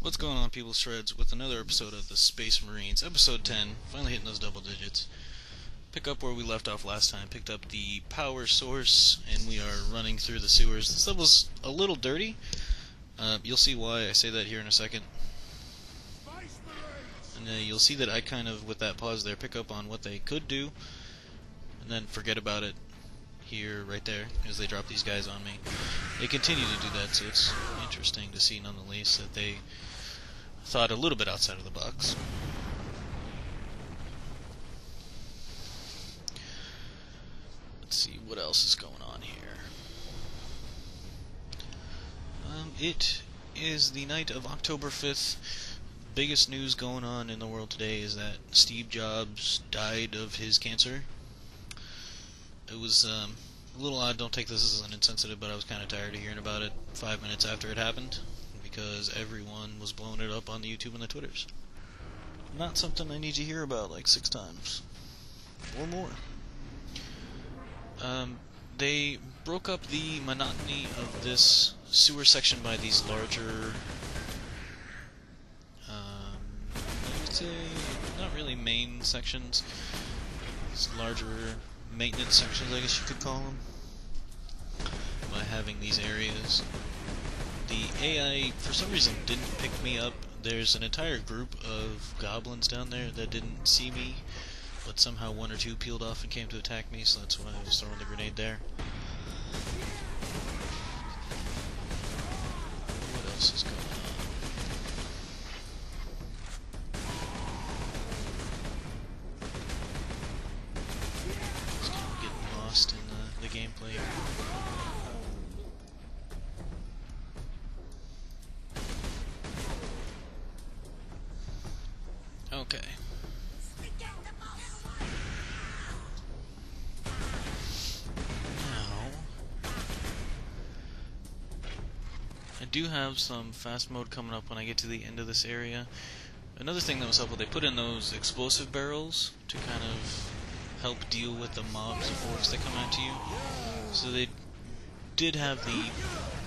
What's going on, people? Shreds with another episode of the Space Marines, episode 10, finally hitting those double digits. Pick up where we left off last time, picked up the power source, and we are running through the sewers. This level's a little dirty. You'll see why I say that here in a second. And you'll see that I kind of, with that pause there, pick up on what they could do, and then forget about it here, right there, as they drop these guys on me. They continue to do that, so it's interesting to see nonetheless that they thought a little bit outside of the box. Let's see what else is going on here. It is the night of October 5th. Biggest news going on in the world today is that Steve Jobs died of his cancer. It was a little odd. Don't take this as an insensitive, but I was kind of tired of hearing about it 5 minutes after it happened, because everyone was blowing it up on the YouTube and the Twitters. Not something I need to hear about like 6 times or more. They broke up the monotony of this sewer section by these larger, I would say, not really main sections. These larger maintenance sections, I guess you could call them, by having these areas. The AI, for some reason, didn't pick me up. There's an entire group of goblins down there that didn't see me, but somehow one or two peeled off and came to attack me, so that's why I was throwing the grenade there. What else is going on? Just kind of getting lost in the gameplay. Okay. Now, I do have some fast mode coming up when I get to the end of this area. Another thing that was helpful, they put in those explosive barrels to kind of help deal with the mobs of orcs that come at you. So they did have the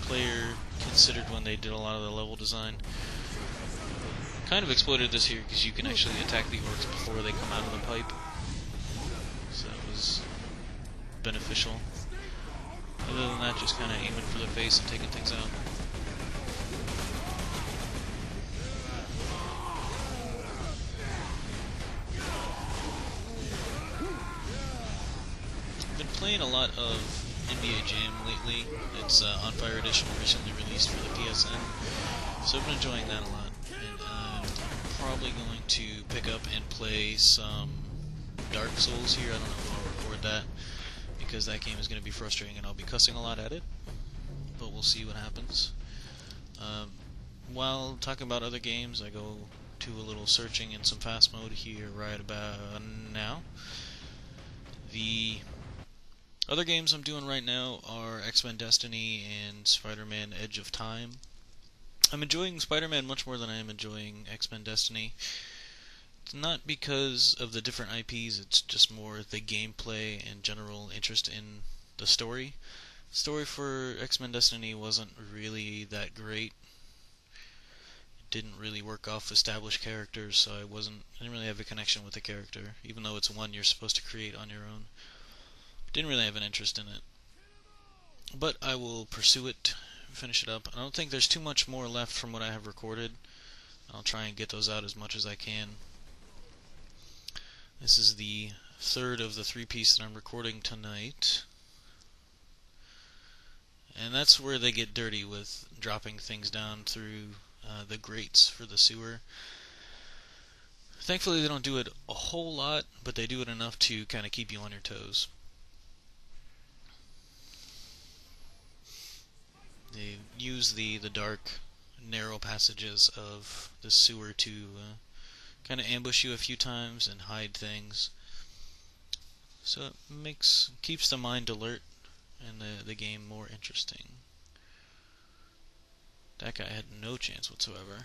player considered when they did a lot of the level design. Kind of exploited this here because you can actually attack the orcs before they come out of the pipe, so it was beneficial. Other than that, just kind of aiming for the face and taking things out. I've been playing a lot of NBA Jam lately. It's On Fire Edition, recently released for the PSN, so I've been enjoying that a lot. Probably going to pick up and play some Dark Souls here. I don't know if I'll record that, because that game is going to be frustrating and I'll be cussing a lot at it, but we'll see what happens. While talking about other games, I go to a little searching in some fast mode here right about now. The other games I'm doing right now are XMen Destiny and Spiderman Edge of Time. I'm enjoying Spider-Man much more than I am enjoying XMen Destiny. It's not because of the different IPs, it's just more the gameplay and general interest in the story. The story for XMen Destiny wasn't really that great. It didn't really work off established characters, so I didn't really have a connection with the character, even though it's one you're supposed to create on your own. Didn't really have an interest in it. But I will pursue it, finish it up. I don't think there's too much more left from what I have recorded. I'll try and get those out as much as I can. This is the third of the 3-piece that I'm recording tonight. And that's where they get dirty with dropping things down through the grates for the sewer. Thankfully they don't do it a whole lot, but they do it enough to kind of keep you on your toes. They use the dark, narrow passages of the sewer to kind of ambush you a few times and hide things. So it keeps the mind alert and the game more interesting. That guy had no chance whatsoever.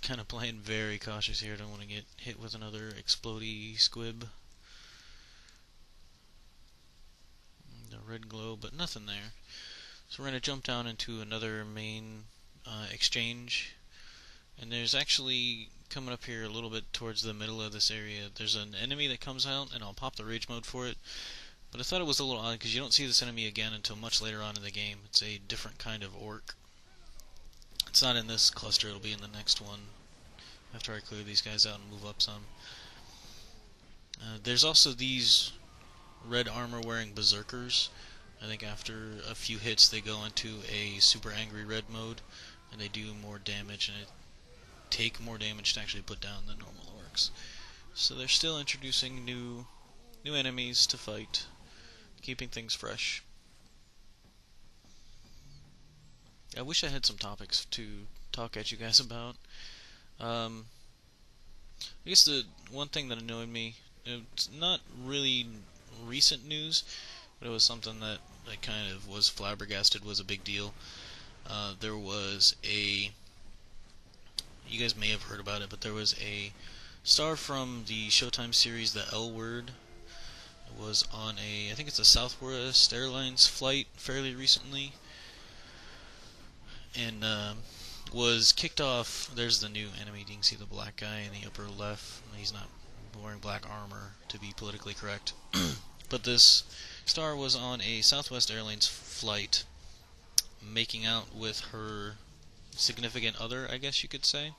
Kind of playing very cautious here. Don't want to get hit with another explodey squib. The red glow, but nothing there. So we're going to jump down into another main exchange. And there's actually, coming up here a little bit towards the middle of this area, there's an enemy that comes out, and I'll pop the rage mode for it. But I thought it was a little odd because you don't see this enemy again until much later on in the game. It's a different kind of orc. It's not in this cluster, it'll be in the next one after I clear these guys out and move up some. There's also these red armor wearing berserkers. I think after a few hits they go into a super angry red mode and they do more damage, and it take more damage to actually put down the normal orcs. So they're still introducing new enemies to fight, keeping things fresh. I wish I had some topics to talk at you guys about. I guess the one thing that annoyed me, it's not really recent news, but it was something that I kind of was flabbergasted was a big deal. There was a, you guys may have heard about it, but there was a star from the Showtime series, The L Word. It was on I think it's a Southwest Airlines flight fairly recently, and was kicked off. There's the new enemy. You can see the black guy in the upper left. He's not wearing black armor to be politically correct. But this star was on a Southwest Airlines flight making out with her significant other, I guess you could say.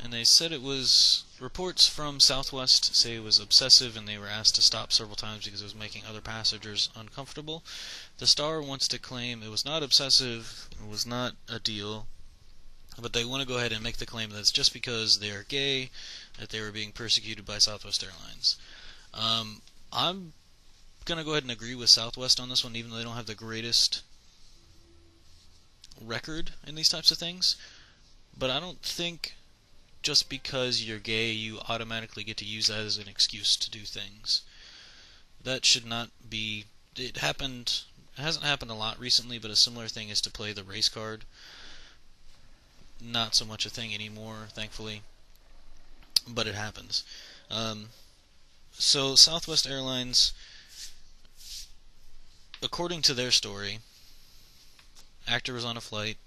And they said it was, reports from Southwest say it was obsessive, and they were asked to stop several times because it was making other passengers uncomfortable. The star wants to claim it was not obsessive, it was not a deal, but they want to go ahead and make the claim that it's just because they are gay that they were being persecuted by Southwest Airlines. I'm going to go ahead and agree with Southwest on this one, even though they don't have the greatest record in these types of things. But I don't think just because you're gay you automatically get to use that as an excuse to do things. That should not be. It hasn't happened a lot recently, but a similar thing is to play the race card. Not so much a thing anymore, thankfully, but it happens. So Southwest Airlines, according to their story, actor was on a flight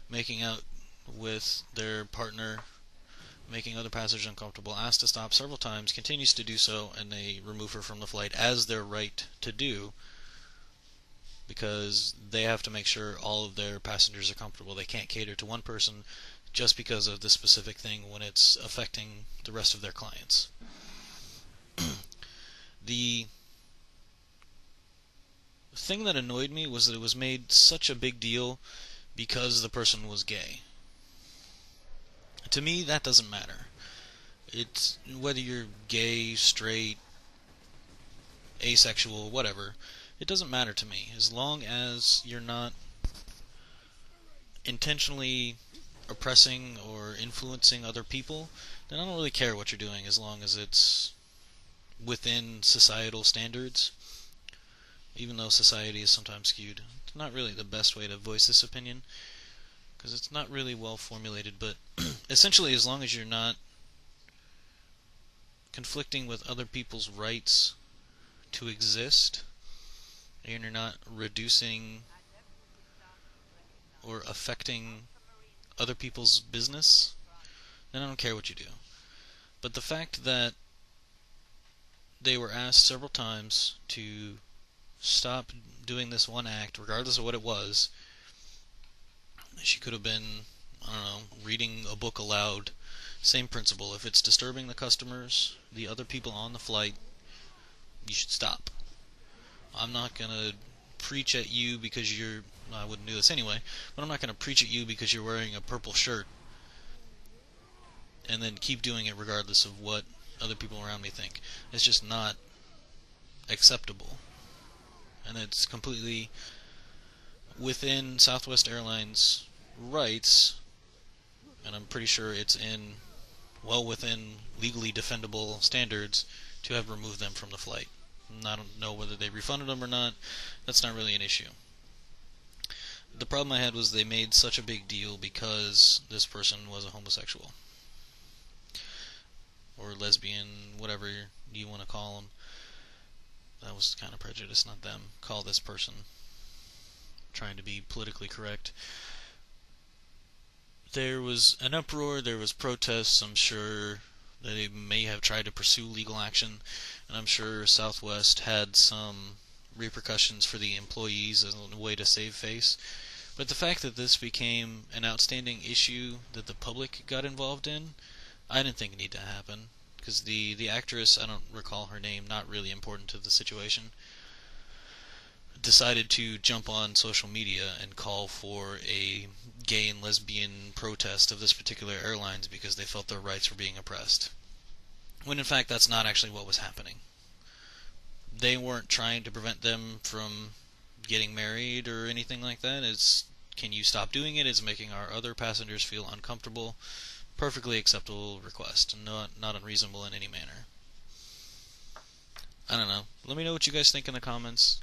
making out with their partner, making other passengers uncomfortable, asked to stop several times, continues to do so, and they remove her from the flight, as their right to do, because they have to make sure all of their passengers are comfortable. They can't cater to one person just because of this specific thing when it's affecting the rest of their clients. The thing that annoyed me was that it was made such a big deal because the person was gay. To me, that doesn't matter. It's whether you're gay, straight, asexual, whatever. It doesn't matter to me. As long as you're not intentionally oppressing or influencing other people, then I don't really care what you're doing as long as it's within societal standards. Even though society is sometimes skewed. It's not really the best way to voice this opinion, because it's not really well formulated, but essentially as long as you're not conflicting with other people's rights to exist, and you're not reducing or affecting other people's business, then I don't care what you do. But the fact that they were asked several times to stop doing this one act, regardless of what it was, she could have been, I don't know, reading a book aloud. Same principle. If it's disturbing the customers, the other people on the flight, you should stop. I'm not going to preach at you because you're, I wouldn't do this anyway, but I'm not going to preach at you because you're wearing a purple shirt and then keep doing it regardless of what other people around me think. It's just not acceptable. And it's completely within Southwest Airlines' rights, and I'm pretty sure it's well within legally defendable standards to have removed them from the flight. And I don't know whether they refunded them or not. That's not really an issue. The problem I had was they made such a big deal because this person was a homosexual. Or lesbian, whatever you want to call them. That was kind of prejudice, not them. Call this person trying to be politically correct. There was an uproar, there was protests. I'm sure that they may have tried to pursue legal action, and I'm sure Southwest had some repercussions for the employees as a way to save face. But the fact that this became an outstanding issue that the public got involved in, I didn't think it needed to happen. Because the actress, I don't recall her name, not really important to the situation, decided to jump on social media and call for a gay and lesbian protest of this particular airlines because they felt their rights were being oppressed. When in fact that's not actually what was happening. They weren't trying to prevent them from getting married or anything like that. It's, can you stop doing it? It's making our other passengers feel uncomfortable. Perfectly acceptable request, not unreasonable in any manner. I don't know. Let me know what you guys think in the comments.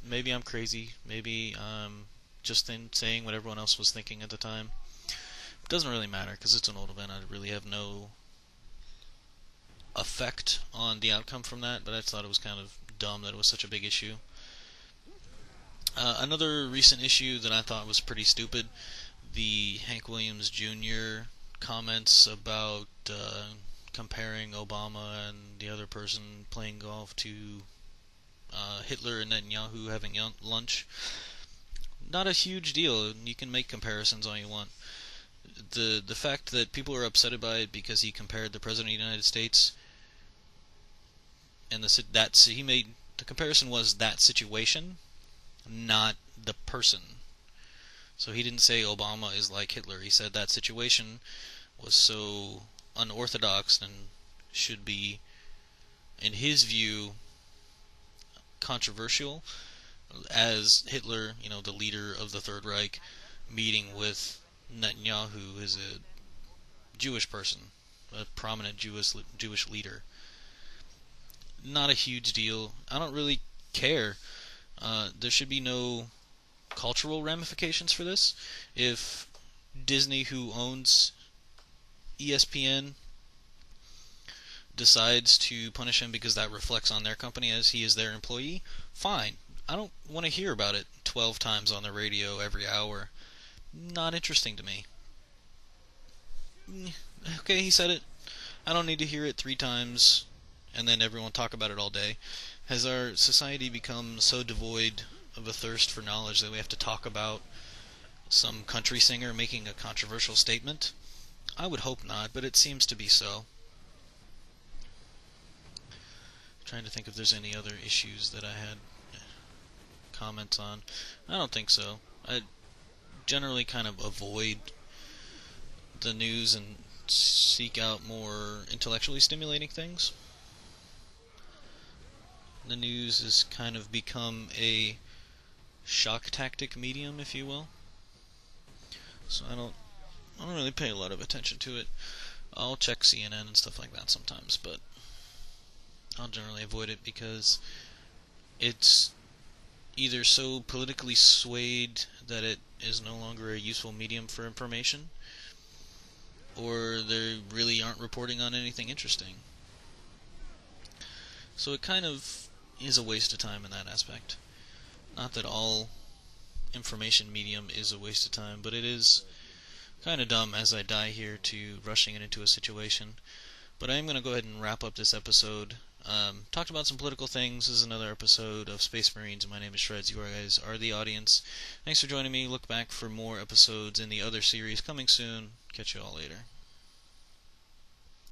Maybe I'm crazy. Maybe I'm just saying what everyone else was thinking at the time. It doesn't really matter because it's an old event. I really have no effect on the outcome from that, but I thought it was kind of dumb that it was such a big issue. Another recent issue that I thought was pretty stupid, the Hank Williams Jr. comments about comparing Obama and the other person playing golf to Hitler and Netanyahu having lunch. Not a huge deal. You can make comparisons all you want. The fact that people are upset by it because he compared the President of the United States and he made the comparison was that situation, not the person. So he didn't say Obama is like Hitler. He said that situation was so unorthodox and should be, in his view, controversial, as Hitler, the leader of the Third Reich, meeting with Netanyahu, who is a Jewish person, a prominent Jewish leader. Not a huge deal. I don't really care. There should be no cultural ramifications for this. If Disney, who owns ESPN, decides to punish him because that reflects on their company as he is their employee, fine. I don't want to hear about it 12 times on the radio every hour. Not interesting to me. Okay, he said it. I don't need to hear it 3 times and then everyone talk about it all day. Has our society become so devoid of a thirst for knowledge that we have to talk about some country singer making a controversial statement? I would hope not, but it seems to be so. Trying to think if there's any other issues that I had comments on. I don't think so. I generally kind of avoid the news and seek out more intellectually stimulating things. The news has kind of become a shock tactic medium, if you will. So I don't really pay a lot of attention to it. I'll check CNN and stuff like that sometimes, but I'll generally avoid it because it's either so politically swayed that it is no longer a useful medium for information, or they really aren't reporting on anything interesting. So it kind of is a waste of time in that aspect. Not that all information medium is a waste of time, but it is kind of dumb as I die here to rushing it into a situation. But I am going to go ahead and wrap up this episode. Talked about some political things. This is another episode of Space Marines. My name is Shreds. You guys are the audience. Thanks for joining me. Look back for more episodes in the other series coming soon. Catch you all later.